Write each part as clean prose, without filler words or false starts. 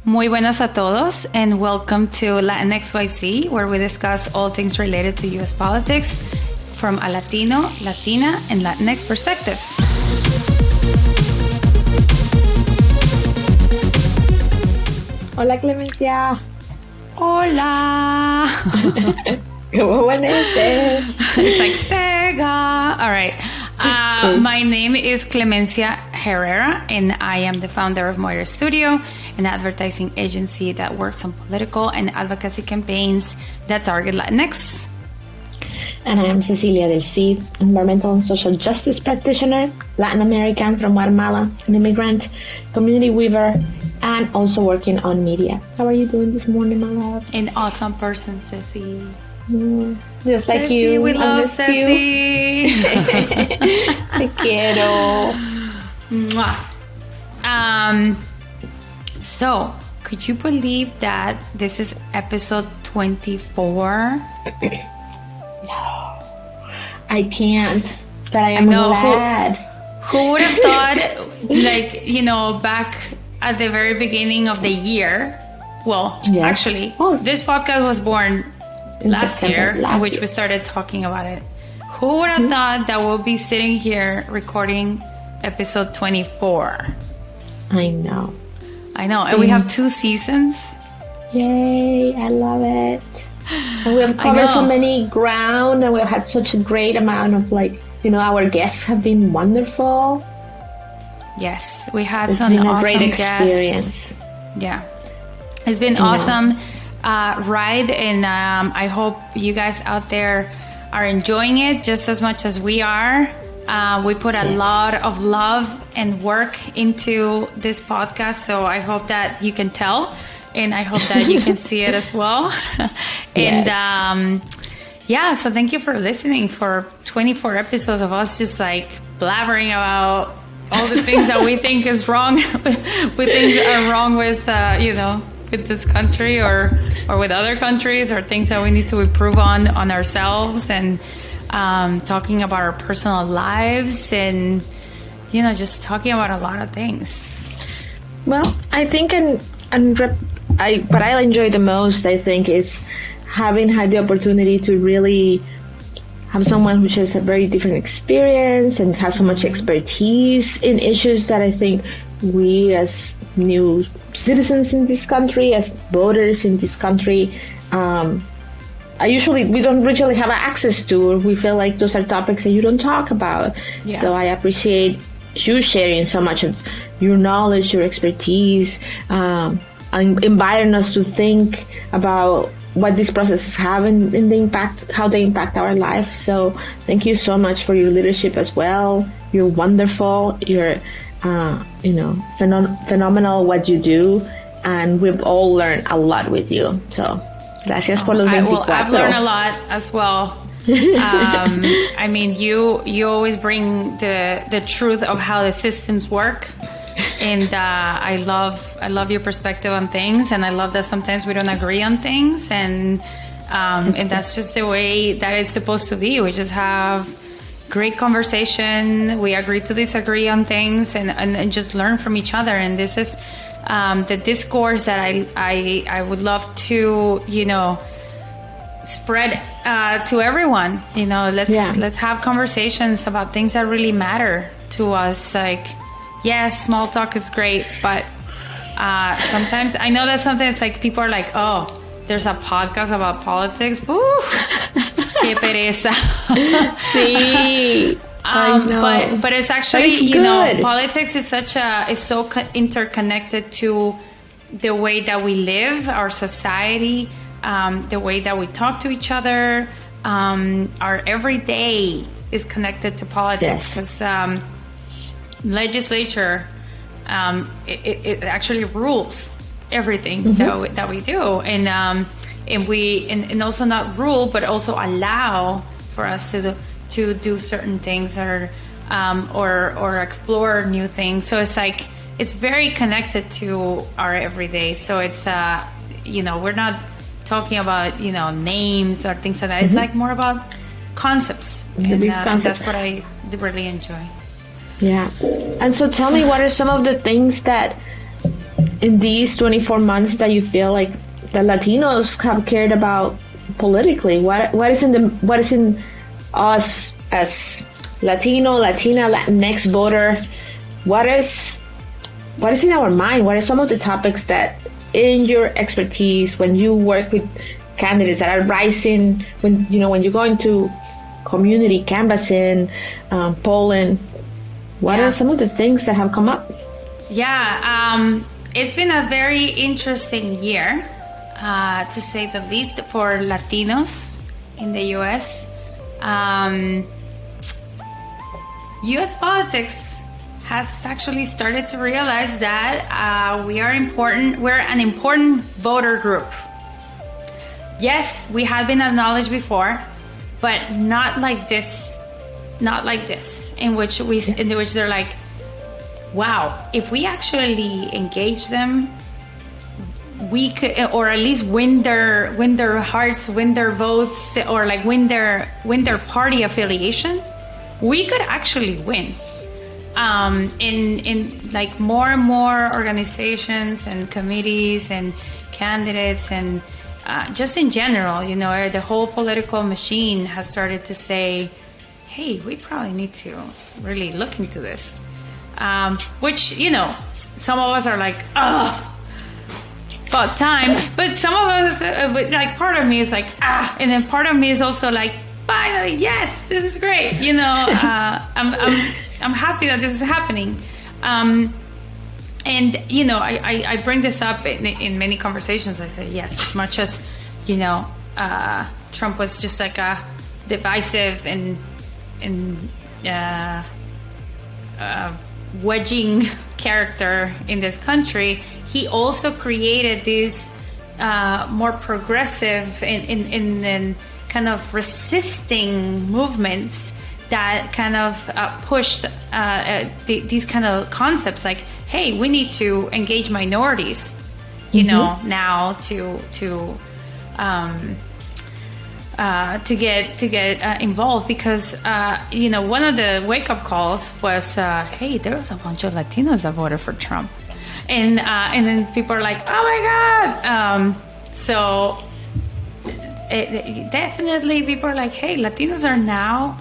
Muy buenas a todos, and welcome to Latinxyz, where we discuss all things related to U.S. politics from a Latino, Latina, and Latinx perspective. Hola, Clemencia. Hola. ¿Cómo amaneces? It's like Sega. All right. My name is Clemencia Herrera, and I am the founder of Moira Studio, an advertising agency that works on political and advocacy campaigns that target Latinx. And I am Cecilia del Cid, environmental and social justice practitioner, Latin American from Guatemala, an immigrant, community weaver, and also working on media. How are you doing this morning, my love? An awesome person, Ceci. Just like Ceci, you. we love Ceci. Te quiero. So, could you believe that this is episode 24? No, I can't, but I am glad. Who would have thought, back at the very beginning of the year? Well, yes. Actually, this podcast was born last year, in which we started talking about it. Who would have thought that we'll be sitting here recording episode 24? I know. And we have 2 seasons. Yay, I love it. And we have covered so many ground, and we've had such a great amount of our guests have been wonderful. Yes, we had it's some been awesome a great experience. Guests. Yeah, it's been awesome ride, and I hope you guys out there are enjoying it just as much as we are. We put a lot of love and work into this podcast, so I hope that you can tell, and I hope that you can see it as well. And so thank you for listening for 24 episodes of us just blabbering about all the things that we think is wrong. We think are wrong with with this country or with other countries, or things that we need to improve on ourselves, and talking about our personal lives, and just talking about a lot of things. Well, I think what I enjoy the most, I think, is having had the opportunity to really have someone who has a very different experience and has so much expertise in issues that I think we as new citizens in this country, as voters in this country, we don't really have access to, or we feel like those are topics that you don't talk about. Yeah. So I appreciate you sharing so much of your knowledge, your expertise, and inviting us to think about what these processes have and how they impact our life. So thank you so much for your leadership as well. You're wonderful. You're phenomenal what you do, and we've all learned a lot with you. So gracias por los 24. I've learned a lot as well. You always bring the truth of how the systems work, and I love your perspective on things, and I love that sometimes we don't agree on things, and that's just the way that it's supposed to be. We just have great conversation. We agree to disagree on things, and just learn from each other. And this is the discourse that I would love to spread to everyone. Let's have conversations about things that really matter to us. Yes, small talk is great, but sometimes I know that sometimes people are like, oh, there's a podcast about politics. Woo, qué pereza. Sí. But it's actually, politics is so interconnected to the way that we live, our society, the way that we talk to each other. Our everyday is connected to politics, because legislature, it actually rules everything that we do, and also not rule, but also allow for us to do certain things, or explore new things. So it's very connected to our everyday. So it's we're not talking about names or things like that. It's more about concepts, and that's what I really enjoy. Yeah. And so tell me, what are some of the things that in these 24 months that you feel like the Latinos have cared about politically? What is in us as Latino, Latina, Latinx voter? What is in our mind? What are some of the topics that, in your expertise, when you work with candidates that are rising, when you go into community canvassing, polling, what are some of the things that have come up? Yeah, it's been a very interesting year, to say the least, for Latinos in the U.S. U.S. politics has actually started to realize that we are important. We're an important voter group. Yes, we have been acknowledged before, but not like this. Not like this, in which they're like, wow, if we actually engage them, we could, or at least win their hearts, win their votes, or like win their party affiliation, we could actually win. In like more and more organizations and committees and candidates and just in general, the whole political machine has started to say, hey, we probably need to really look into this. Which, some of us are like, oh, about time. But some of us, like part of me is like, and then part of me is also like, finally, yes, this is great. I'm happy that this is happening. And, I bring this up in many conversations. I say, yes, as much as, Trump was just like a divisive and wedging character in this country, he also created these more progressive and kind of resisting movements that kind of pushed these kind of concepts like, hey, we need to engage minorities, now to get involved, because one of the wake-up calls was, hey, there was a bunch of Latinos that voted for Trump, and then people are like, oh my God. So definitely people are like, hey, Latinos are now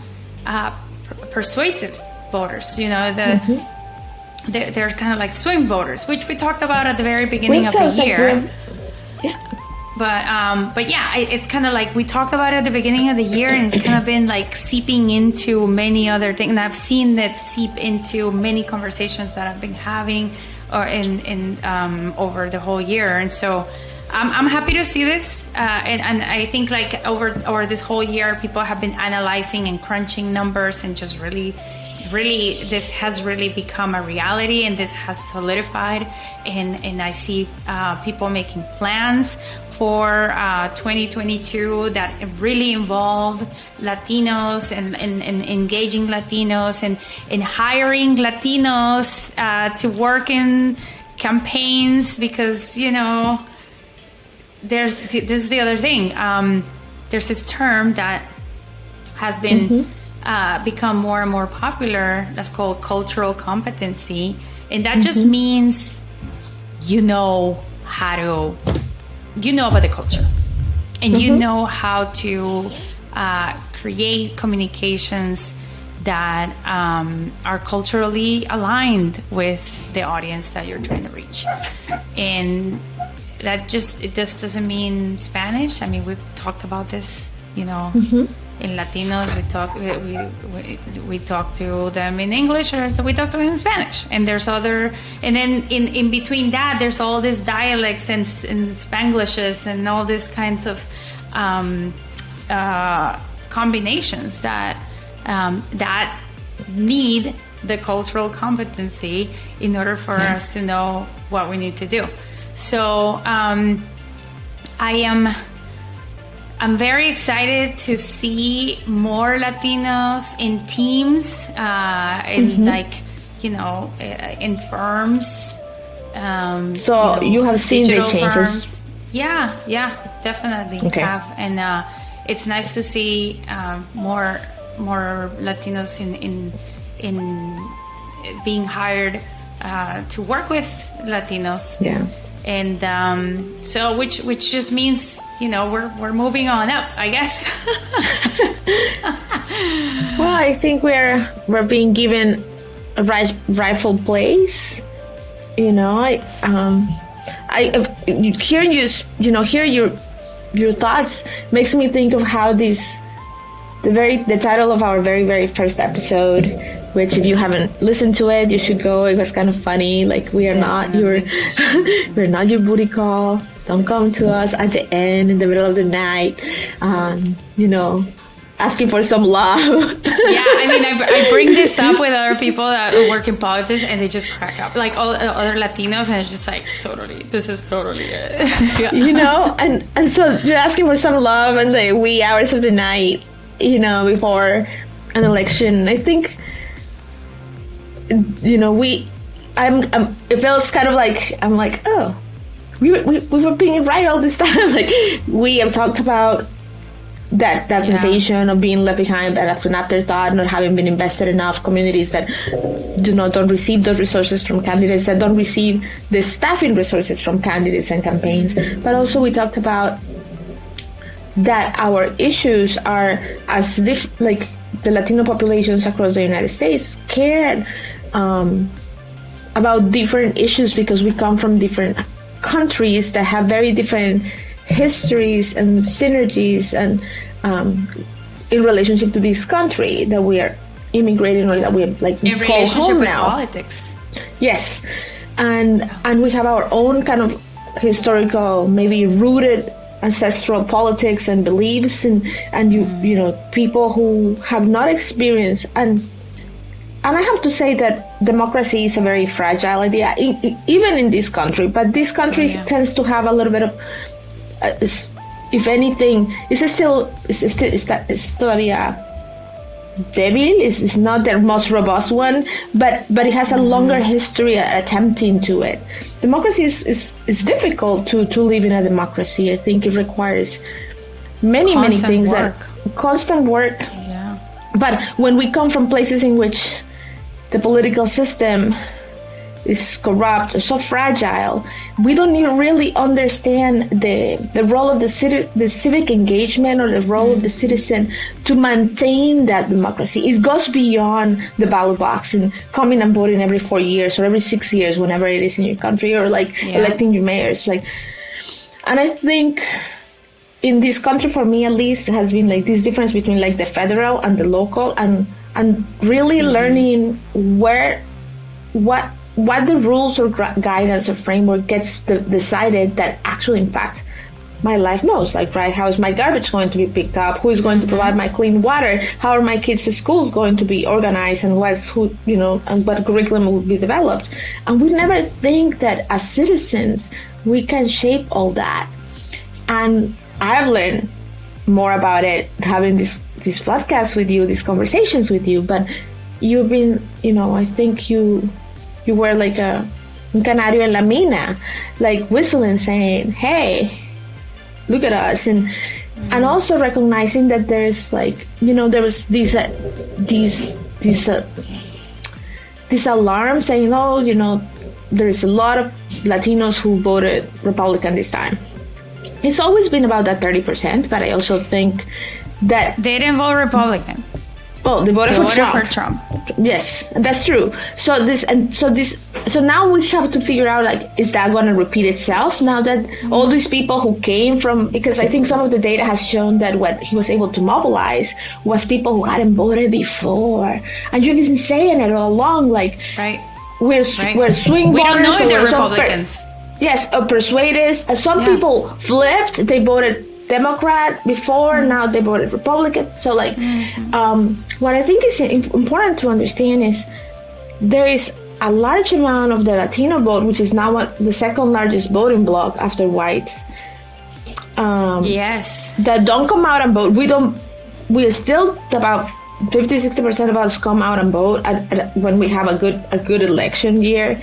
persuasive voters. They're kind of like swing voters, which we talked about at the very beginning of the year. But yeah, it's kind of like we talked about it at the beginning of the year, and it's kind of been like seeping into many other things. And I've seen that seep into many conversations that I've been having or in over the whole year. And so I'm happy to see this. And I think like over this whole year, people have been analyzing and crunching numbers and just really this has really become a reality, and this has solidified. And I see people making plans for 2022 that really involve Latinos and engaging Latinos and hiring Latinos to work in campaigns, because this is the other thing. There's this term that has been become more and more popular that's called cultural competency, and that just means about the culture, and you know how to create communications that are culturally aligned with the audience that you're trying to reach. And it just doesn't mean Spanish. I mean, we've talked about this, in Latinos, we talk to them in English, or we talk to them in Spanish. And and then in between that, there's all these dialects and Spanglishes and all these kinds of combinations that need the cultural competency in order for us to know what we need to do. So I'm very excited to see more Latinos in teams, in firms. You have seen the changes? Firms. Yeah, definitely have. And it's nice to see more Latinos in being hired to work with Latinos. Yeah. And so which just means, you know, we're moving on up, I guess. Well, I think we're being given a rightful place. You know, hearing hear your thoughts makes me think of how the title of our very, very first episode, which if you haven't listened to it, you should go. It was kind of funny. Like, we're not your booty call. Don't come to us at the end in the middle of the night, asking for some love. Yeah, I mean, I bring this up with other people that work in politics, and they just crack up. Like, all other Latinos, and it's just like, this is totally it. Yeah. And so you're asking for some love in the wee hours of the night, before an election. I think, it feels kind of like, I'm like, oh, we were being right all this time. Like, we have talked about that sensation of being left behind, that after an afterthought, not having been invested enough, communities that don't receive those resources from candidates, that don't receive the staffing resources from candidates and campaigns. But also we talked about that our issues are like the Latino populations across the United States cared about different issues because we come from different countries that have very different histories and synergies and in relationship to this country that we are immigrating, or that we have like in call home now. Politics. Yes, and we have our own kind of historical, maybe rooted ancestral politics and beliefs, and people who have not experienced and I have to say that democracy is a very fragile idea, even in this country. But this country tends to have a little bit of, if anything, it's todavía débil. It's not the most robust one, but it has a longer history attempting to it. Democracy is difficult to live in a democracy. I think it requires many things, constant work. Yeah. But when we come from places in which the political system is corrupt or so fragile, we don't even really understand the role of the civic engagement, or the role of the citizen to maintain that democracy. It goes beyond the ballot box and coming and voting every 4 years or every 6 years, whenever it is in your country, or electing your mayors. And I think in this country, for me at least, has been like this difference between like the federal and the local, and really learning what the rules or guidance or framework gets decided that actually impact my life most. Like, right, how is my garbage going to be picked up? Who is going to provide my clean water? How are my kids' schools going to be organized? And and what curriculum will be developed? And we never think that as citizens we can shape all that. And I've learned more about it having this podcast with you, these conversations with you. But you've been, I think you were like un canario en la mina, like whistling, saying, hey, look at us. And also recognizing that there's like, there was this alarm saying, there's a lot of Latinos who voted Republican this time. It's always been about that 30%, but I also think that they didn't vote Republican. Well, they voted for Trump. Yes, that's true. So now we have to figure out, like, is that going to repeat itself now that all these people who came from, because I think some of the data has shown that what he was able to mobilize was people who hadn't voted before, and you've been saying it all along, like, right, we're swing voters. We don't know if they're Republicans. Yes, persuaded. Some people flipped. They voted Democrat before, now they voted Republican. So, like, what I think is important to understand is there is a large amount of the Latino vote, which is now the second largest voting bloc after whites. Yes. That don't come out and vote. We still about 50-60% of us come out and vote when we have a good election year.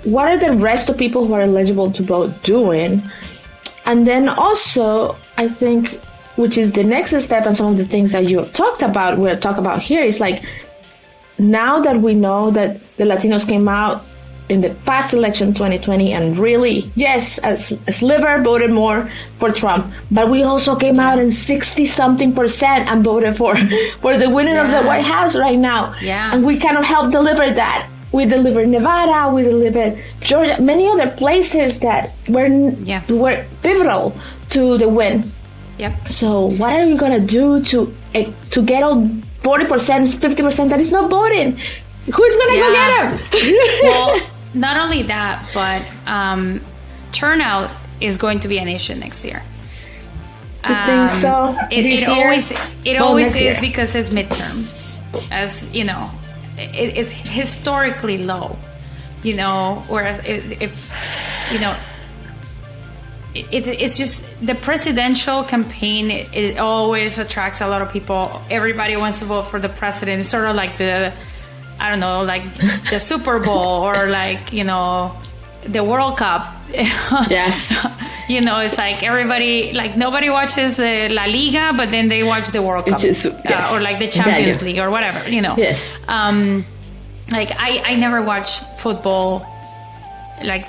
What are the rest of people who are eligible to vote doing? And then also, I think, which is the next step, and some of the things that you have talked about, we'll talk about here, is like, now that we know that the Latinos came out in the past election 2020 and really, yes, a sliver voted more for Trump, but we also came out in 60-something% and voted for the winner of the White House right now. Yeah. And we cannot help deliver that. We delivered Nevada, we delivered Georgia, many other places that were pivotal to the win. Yep. So what are you gonna do to get all 40%, 50% that is not voting? Who's gonna go get them? Well, not only that, but turnout is going to be an issue next year. I think so. It always is because it's midterms, as you know. It's historically low, you know. Whereas if you know, it's just the presidential campaign. It always attracts a lot of people. Everybody wants to vote for the president. It's sort of like the Super Bowl or like, you know, the World Cup. Yes. You know, it's like everybody, like nobody watches the La Liga, but then they watch the World Cup. Or like the Champions League or whatever, you know. Yes. Like I never watched football like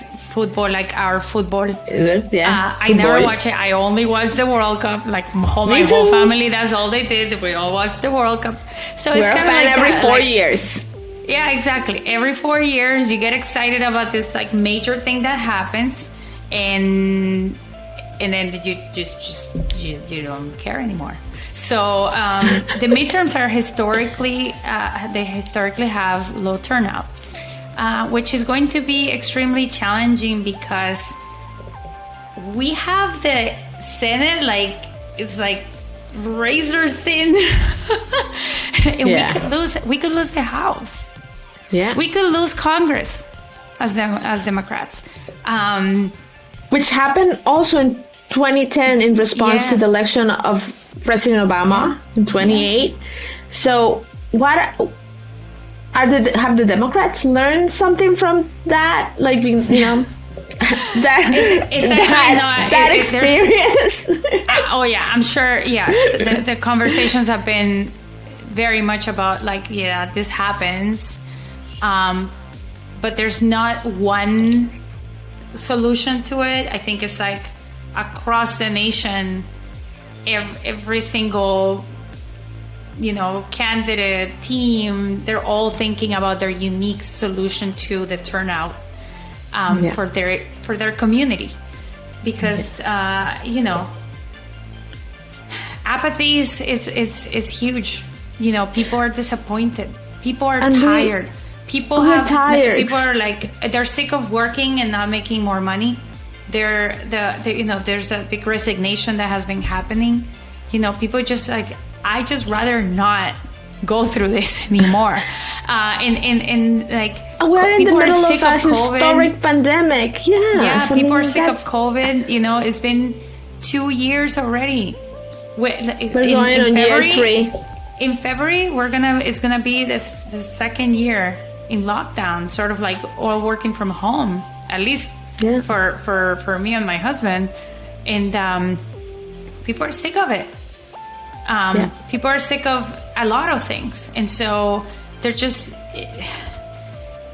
our football. I never watch it. I only watch the World Cup. Like my whole family, that's all they did. We all watched the World Cup. So we're it's a fan like every 4 years. Yeah, exactly. Every 4 years, you get excited about this like major thing that happens, and then you don't care anymore. So the midterms are historically have low turnout, which is going to be extremely challenging because we have the Senate it's like razor thin, and we could lose the House. Yeah, we could lose Congress as Democrats, which happened also in 2010 in response to the election of President Obama in 2008. So what have the Democrats learned something from that? Like, you know, that experience. Oh yeah, I'm sure. Yes, the conversations have been very much about like, yeah, this happens, but there's not one solution to it. I think it's like across the nation, every single, you know, candidate team, they're all thinking about their unique solution to the turnout for their community, because you know, apathy is huge. You know, people are disappointed. People are tired. People are like, they're sick of working and not making more money. You know, there's that big resignation that has been happening. You know, people just like, I just rather not go through this anymore. And like, we're in the middle of a historic pandemic. Yeah, people are sick of COVID. You know, it's been 2 years already. We're going on year 3. In February, it's gonna be the second year in lockdown, sort of like all working from home, at least for me and my husband. And people are sick of it. People are sick of a lot of things, and so there's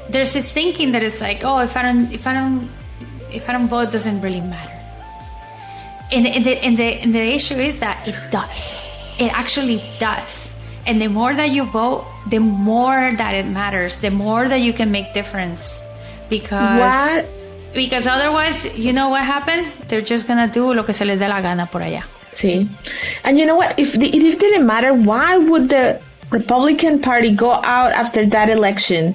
this thinking that it's like, oh, if I don't vote, it doesn't really matter. And the issue is that it does. It actually does. And the more that you vote, the more that it matters. The more that you can make difference, because otherwise, you know what happens? They're just gonna do lo que se les dé la gana por allá. See, and you know what? If it didn't matter, why would the Republican Party go out after that election,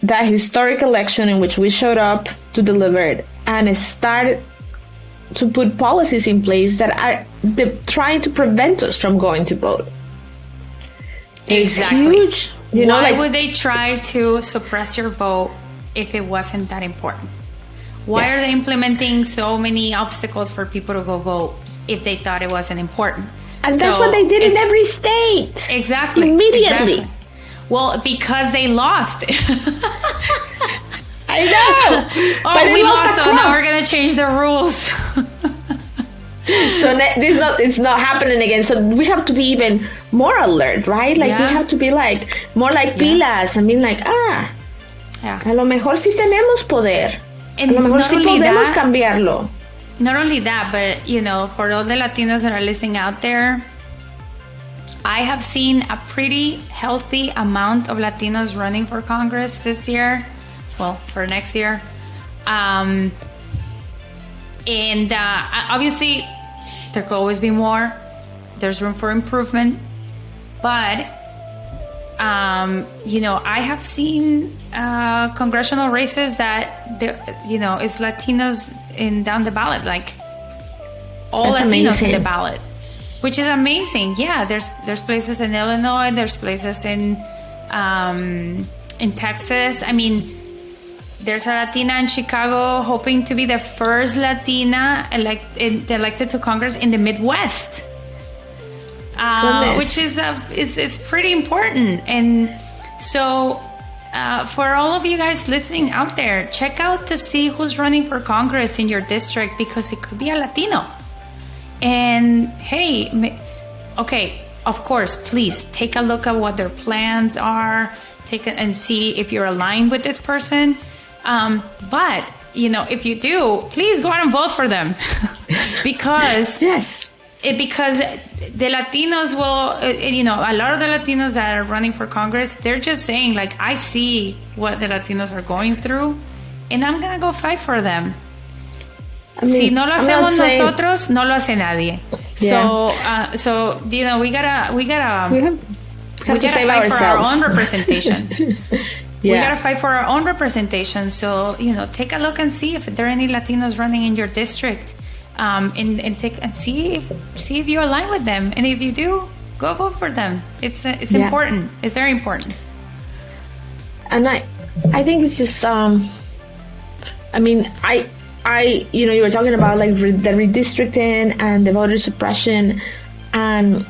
that historic election in which we showed up to deliver it, and start to put policies in place that are trying to prevent us from going to vote? Exactly. It's huge. You know, why would they try to suppress your vote if it wasn't that important? Why are they implementing so many obstacles for people to go vote if they thought it wasn't important? And that's what they did in every state. Exactly. Immediately. Exactly. Well, because they lost. I know. But we lost, so now we're going to change the rules. So it's not happening again. So we have to be even more alert, right? Like we have to be like more like pilas. I mean, like a lo mejor sí tenemos poder. A lo mejor sí podemos cambiarlo. Not only that, but for all the Latinos that are listening out there, I have seen a pretty healthy amount of Latinos running for Congress this year. Well, for next year. And obviously, there could always be more. There's room for improvement. But, I have seen congressional races that, is Latinos down the ballot, like all That's Latinos amazing. in the ballot, which is amazing. Yeah, there's places in Illinois, there's places in Texas. I mean, there's a Latina in Chicago hoping to be the first Latina elected to Congress in the Midwest, which is it's pretty important. And so for all of you guys listening out there, check out to see who's running for Congress in your district, because it could be a Latino. And hey, okay, of course, please take a look at what their plans are. Take it and see if you're aligned with this person. But if you do, please go out and vote for them, because because the Latinos will, a lot of the Latinos that are running for Congress, they're just saying, like, I see what the Latinos are going through, and I'm gonna go fight for them. I mean, si no lo hacemos nosotros, no lo hace nadie. Yeah. So we gotta save fight ourselves. for our own representation. We gotta fight for our own representation. So take a look and see if there are any Latinos running in your district, and see if you align with them, and if you do, go vote for them. It's important. It's very important. And I think it's just you were talking about like the redistricting and the voter suppression, and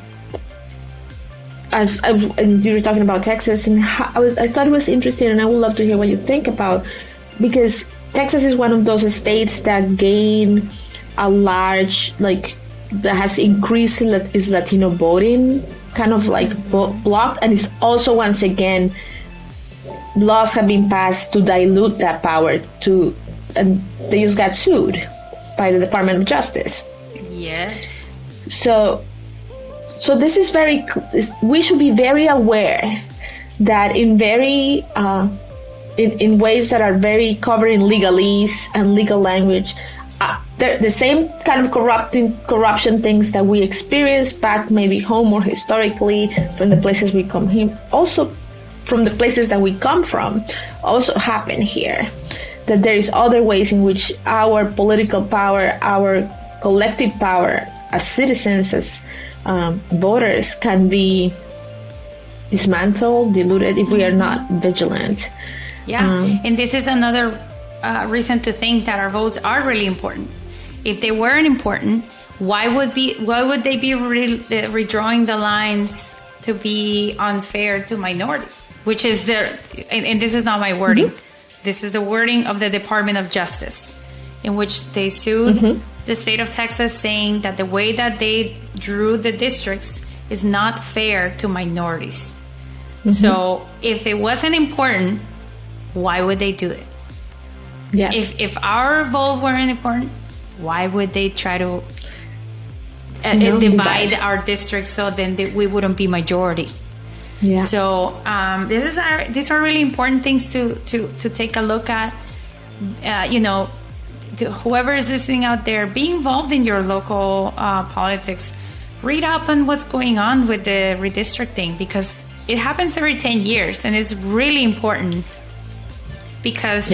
and you were talking about Texas, and I thought it was interesting, and I would love to hear what you think about, because Texas is one of those states that gain a large, like, that has increased its Latino voting, kind of like blocked, and it's also, once again, laws have been passed to dilute that power and they just got sued by the Department of Justice. Yes. So this is we should be very aware that in ways that are very covering legalese and legal language, the same kind of corruption things that we experienced back maybe home or historically from the places we come here, also from the places that we come from, also happen here. That there is other ways in which our political power, our collective power as citizens, as voters, can be dismantled, diluted, if we are not vigilant. Yeah, and this is another reason to think that our votes are really important. If they weren't important, why would they be redrawing the lines to be unfair to minorities? Which is and this is not my wording. Mm-hmm. This is the wording of the Department of Justice, in which they sued the state of Texas, saying that the way that they drew the districts is not fair to minorities. Mm-hmm. So if it wasn't important, why would they do it? Yeah. If our vote weren't important, why would they try to divide our districts so then we wouldn't be majority? Yeah. So these are really important things to take a look at. Whoever is listening out there, be involved in your local politics. Read up on what's going on with the redistricting, because it happens every 10 years, and it's really important. Because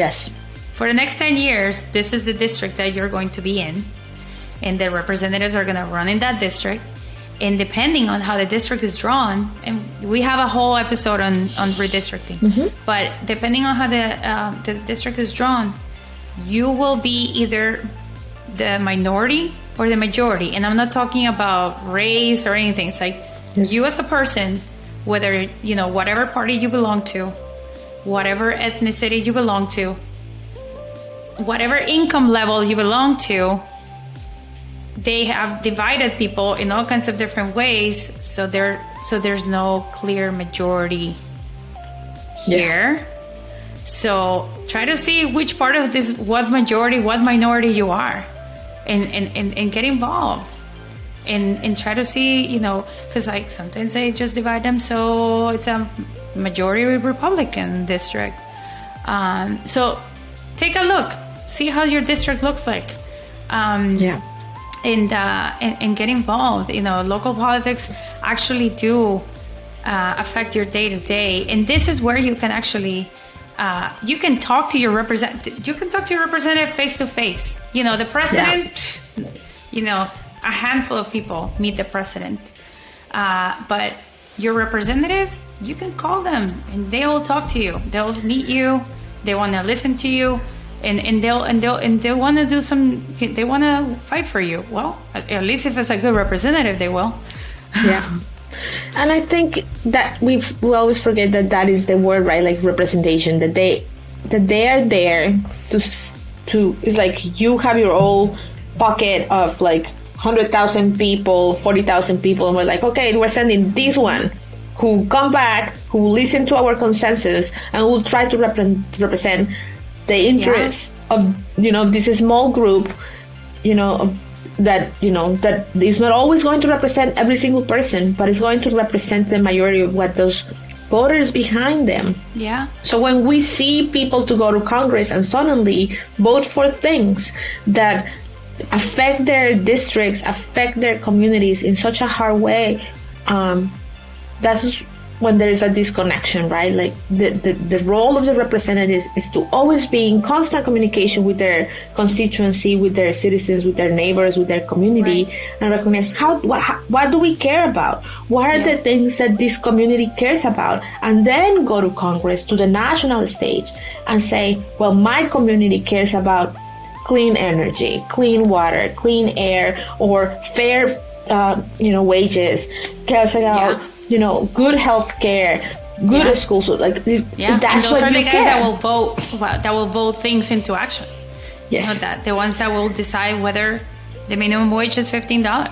for the next 10 years, this is the district that you're going to be in, and the representatives are going to run in that district. And depending on how the district is drawn, and we have a whole episode on redistricting, but depending on how the district is drawn, you will be either the minority or the majority. And I'm not talking about race or anything. It's like you as a person, whether, whatever party you belong to, whatever ethnicity you belong to, whatever income level you belong to, they have divided people in all kinds of different ways. So there's no clear majority here. So try to see which part of this, what majority, what minority you are, and get involved. And try to see, because like sometimes they just divide them, so it's a majority Republican district. So take a look, see how your district looks like, and get involved. Local politics actually do affect your day to day, and this is where you can actually you can talk to your representative face to face. The president, a handful of people meet the president, but your representative, you can call them and they will talk to you. They'll meet you. They want to listen to you, and they'll want to do they want to fight for you. Well, at least if it's a good representative, they will. Yeah. And I think that we always forget that is the word, right? Like representation, that they are there to it's like you have your own pocket of like 100,000 people, 40,000 people, and we're like, okay, we're sending this one who come back, who listen to our consensus, and will try to represent the interest of this small group, that is not always going to represent every single person, but is going to represent the majority of what those voters behind them. Yeah. So when we see people to go to Congress and suddenly vote for things that affect their districts, affect their communities in such a hard way, that's when there is a disconnection, right? Like the role of the representatives is to always be in constant communication with their constituency, with their citizens, with their neighbors, with their community, and recognize what do we care about? What are the things that this community cares about? And then go to Congress, to the national stage, and say, well, my community cares about clean energy, clean water, clean air, or fair, wages, cares about good health care, good schools. Like, that's and those what are you the guys care. that will vote things into action. Yes. The ones that will decide whether the minimum wage is $15,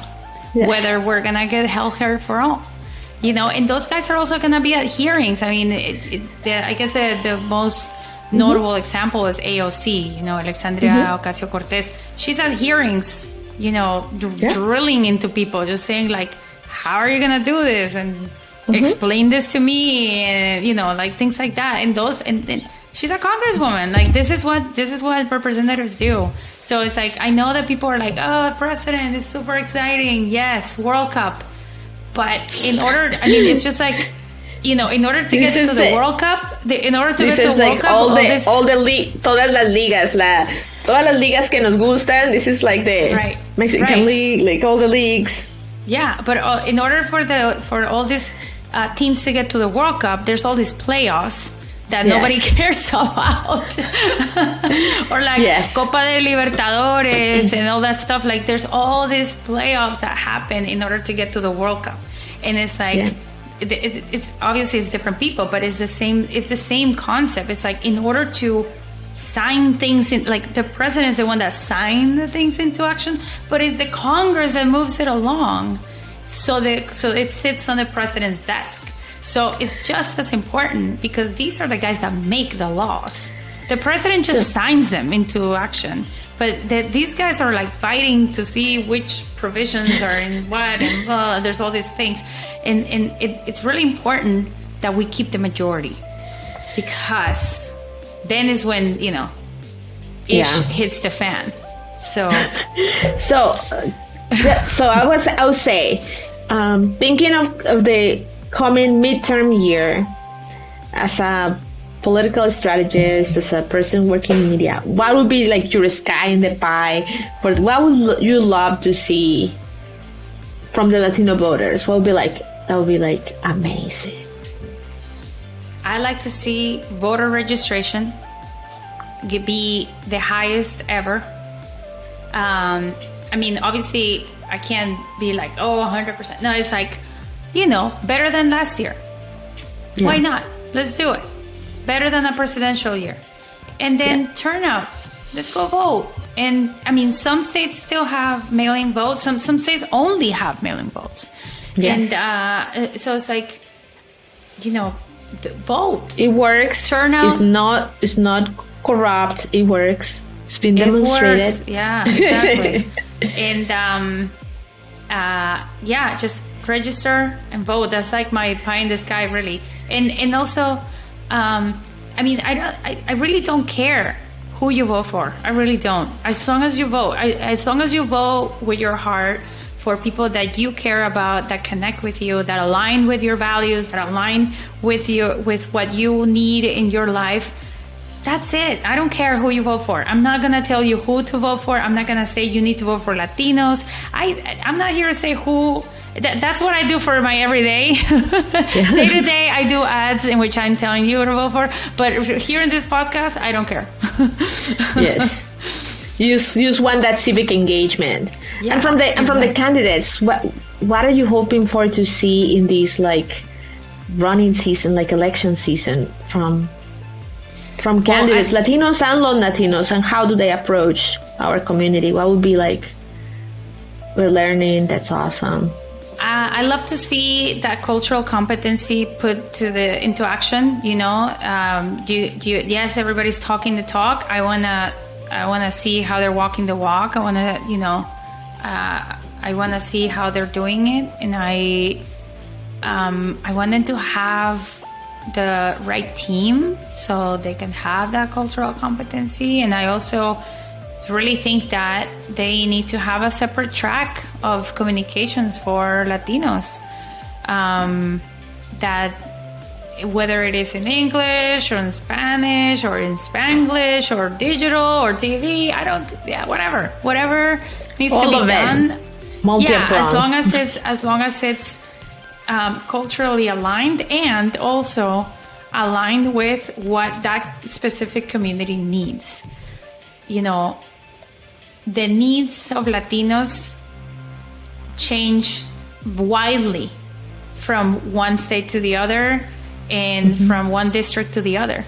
whether we're going to get health care for all. And those guys are also going to be at hearings. I mean, I guess the most notable example is AOC, Alexandria Ocasio-Cortez. She's at hearings, drilling into people, just saying like, how are you gonna do this, and explain this to me, and like things like that. And she's a congresswoman. Like this is what representatives do. So it's like, I know that people are like, oh, president is super exciting. Yes, World Cup. But it's just like, in order to get to the World Cup, todas las ligas que nos gustan. This is like the Mexican League, like all the leagues. Yeah, but in order for all these teams to get to the World Cup, there's all these playoffs that nobody cares about. Or like Copa de Libertadores and all that stuff. Like there's all these playoffs that happen in order to get to the World Cup. And it's like, it's obviously it's different people, but it's the same concept. It's like, in order to sign things in, like the president is the one that signed the things into action, but it's the Congress that moves it along. So it sits on the president's desk. So it's just as important, because these are the guys that make the laws. The president just signs them into action, but these guys are like fighting to see which provisions are in what, and there's all these things, and it's really important that we keep the majority, because then is when ish hits the fan. So I would say, thinking of the coming midterm year, as a political strategist, as a person working in media, what would be like your sky in the pie? For what would you love to see from the Latino voters? What would be like? That would be like amazing. I like to see voter registration be the highest ever. Obviously, I can't be like, 100%. No, it's like, better than last year. Yeah. Why not? Let's do it. Better than a presidential year. And then turnout. Let's go vote. And I mean, some states still have mail-in votes. Some states only have mail-in votes. Yes. And so it's like, vote. It works. Turnout. It's not corrupt. It works. It's been demonstrated. It works. Yeah, exactly. And just register and vote. That's like my pie in the sky, really. And also, I really don't care who you vote for. I really don't. As long as you vote with your heart for people that you care about, that connect with you, that align with your values, that align with what you need in your life. That's it. I don't care who you vote for. I'm not going to tell you who to vote for. I'm not going to say you need to vote for Latinos. I'm not here to say who. That's what I do for my everyday. Day to day, I do ads in which I'm telling you to vote for. But here in this podcast, I don't care. Yes. Use one that civic engagement. Yeah, and from the candidates, what are you hoping for to see in these like running season, like election season from candidates, Latinos and non-Latinos, and how do they approach our community? What would be like, we're learning, that's awesome. I love to see that cultural competency put into action. Yes, everybody's talking the talk. I wanna see how they're walking the walk. I wanna see how they're doing it, and I want them to have the right team so they can have that cultural competency. And I also really think that they need to have a separate track of communications for Latinos, that whether it is in English or in Spanish or in Spanglish or digital or TV, whatever needs all to be done. Multi-pronged. As long as it's culturally aligned and also aligned with what that specific community needs. The needs of Latinos change widely from one state to the other and from one district to the other.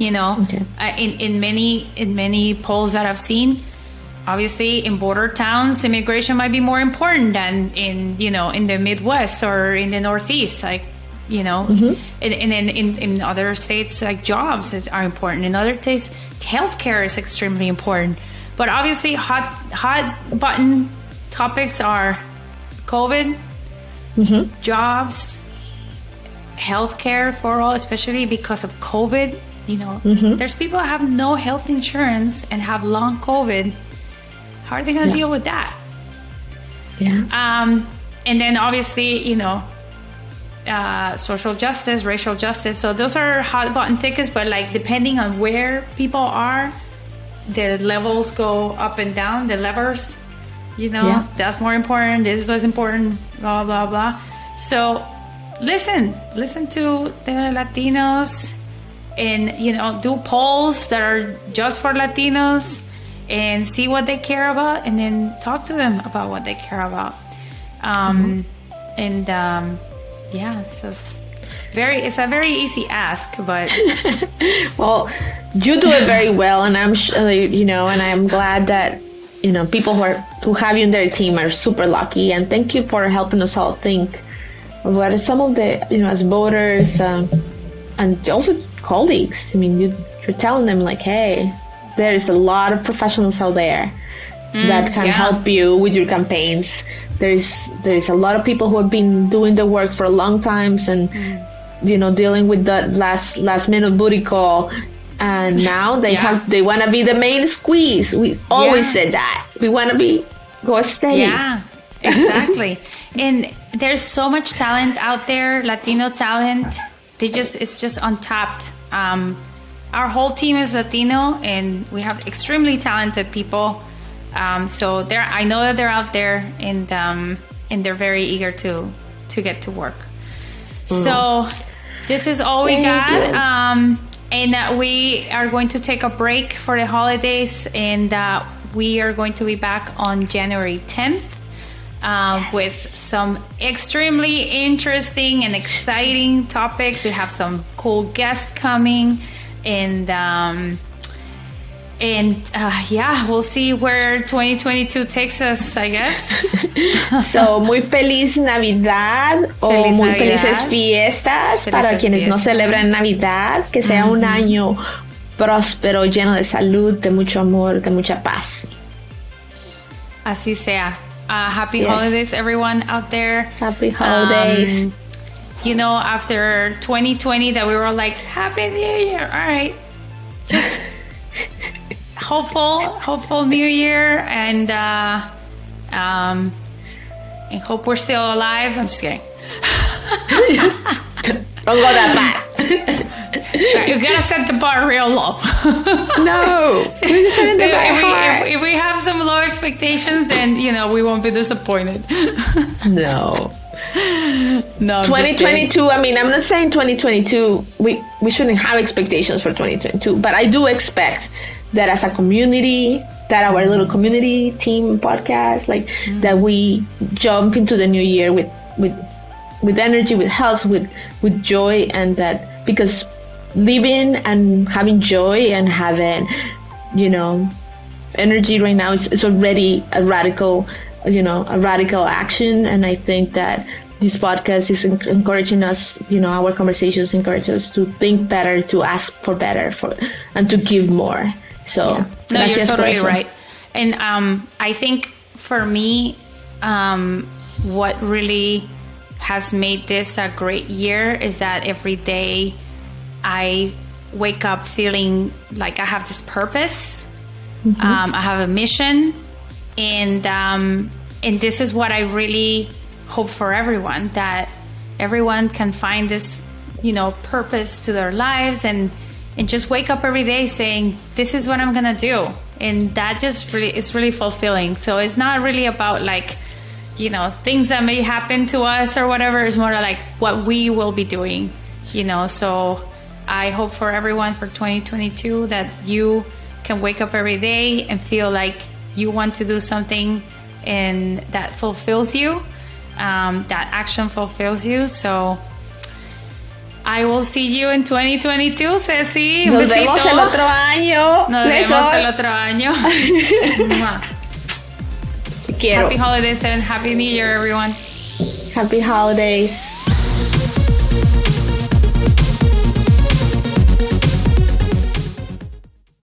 Okay. In many polls that I've seen, obviously in border towns, immigration might be more important than in the Midwest or in the Northeast, and in other states, like jobs are important. In other states, healthcare is extremely important. But obviously, hot button topics are COVID, jobs, healthcare for all, especially because of COVID. There's people that have no health insurance and have long COVID. How are they going to deal with that? Yeah. And then obviously, social justice, racial justice. So those are hot button tickets, but like depending on where people are, the levels go up and down, the levers, that's more important, this is less important, blah, blah, blah. So listen to the Latinos and, do polls that are just for Latinos and see what they care about and then talk to them about what they care about. So it's a very easy ask, but well, you do it very well, and I'm and I'm glad that people who have you in their team are super lucky, and thank you for helping us all think of what are some of the as voters and also colleagues. I mean, you're telling them like, hey, there is a lot of professionals out there that can help you with your campaigns. There's a lot of people who have been doing the work for a long time and dealing with the last minute booty call, and now they want to be the main squeeze. We always said that we want to go steady. Yeah, exactly. And there's so much talent out there, Latino talent. It's just untapped. Our whole team is Latino, and we have extremely talented people. So I know that they're out there, and they're very eager to get to work. So this is all we got. And we are going to take a break for the holidays, and we are going to be back on January 10th with some extremely interesting and exciting topics. We have some cool guests coming, and And yeah, we'll see where 2022 takes us, I guess. So, muy feliz Navidad o Feliz muy Navidad. felices fiestas Felices para quienes no fiestas. celebran Navidad. Que sea un año próspero, lleno de salud, de mucho amor, de mucha paz. Así sea. Happy Yes. holidays, everyone out there. Happy holidays. You know, after 2020 that we were like, Happy New Year. All right. Just hopeful New Year, and hope we're still alive. I'm just kidding. Don't go that bad. You gotta set the bar real low. No, we're setting the bar high. If we have some low expectations, then you know we won't be disappointed. No. No, I'm just kidding. 2022, I mean, I'm not saying 2022, we shouldn't have expectations for 2022, but I do expect that as a community, that our little community team podcast, like that we jump into the new year with energy, with health, with joy, and that because living and having joy and having, you know, energy right now is already a radical action. And I think that this podcast is encouraging us, you know, our conversations encourage us to think better, to ask for better, and to give more. So, yeah. No, you're totally right. And I think for me, what really has made this a great year is that every day I wake up feeling like I have this purpose. I have a mission, and this is what I really hope for everyone, that everyone can find this, you know, purpose to their lives, and just wake up every day saying, this is what I'm gonna do. And that just really is really fulfilling. So it's not really about like, you know, things that may happen to us or whatever. It's more like what we will be doing, you know. So I hope for everyone for 2022 that you can wake up every day and feel like you want to do something and that fulfills you, that action fulfills you. So I will see you in 2022, Ceci. Nos vemos el otro año. Nos Besos. vemos el otro año. Te quiero. Happy holidays and Happy New Year, everyone. Happy holidays.